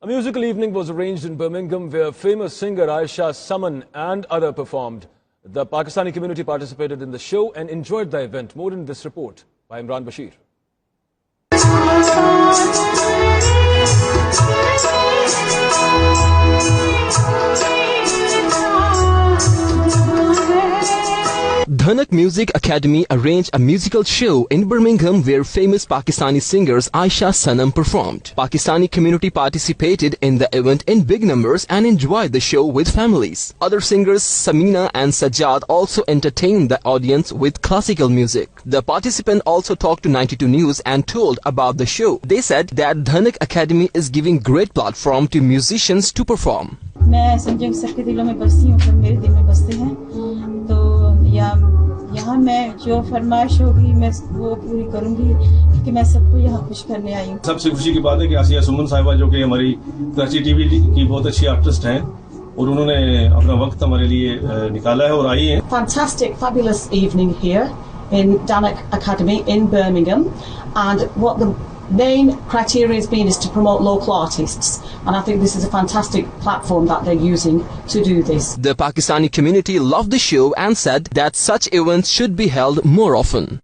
A musical evening was arranged in Birmingham where famous singer Aisha, Saman and other performed. The Pakistani community participated in the show and enjoyed the event. More in this report by Imran Bashir. Dhanak Music Academy arranged a musical show in Birmingham where famous Pakistani singers Aisha, Sanam performed. Pakistani community participated in the event in big numbers and enjoyed the show with families. Other singers Samina and Sajjad also entertained the audience with classical music. The participant also talked to 92 News and told about the show. They said that Dhanak Academy is giving great platform to musicians to perform. मैं समझूं सबके दिलों में बसती हूँ, फिर मेरे दिल में बसते हैं, तो यहाँ मैं जो फरमाइश होगी मैं वो पूरी करूँगी क्योंकि मैं सबको यहाँ खुश करने आई हूँ। सबसे खुशी की बात है कि आसिया सुमन साहिबा जो कि हमारी कराची टीवी की बहुत अच्छी आर्टिस्ट हैं और उन्होंने अपना वक्त हमारे लिए निकाला है और आई हैं। Fantastic, fabulous evening here in Dhanak Academy in Birmingham, and what the main criteria has been is to promote local artists, and I think this is a fantastic platform that they're using to do this. The Pakistani community loved the show and said that such events should be held more often.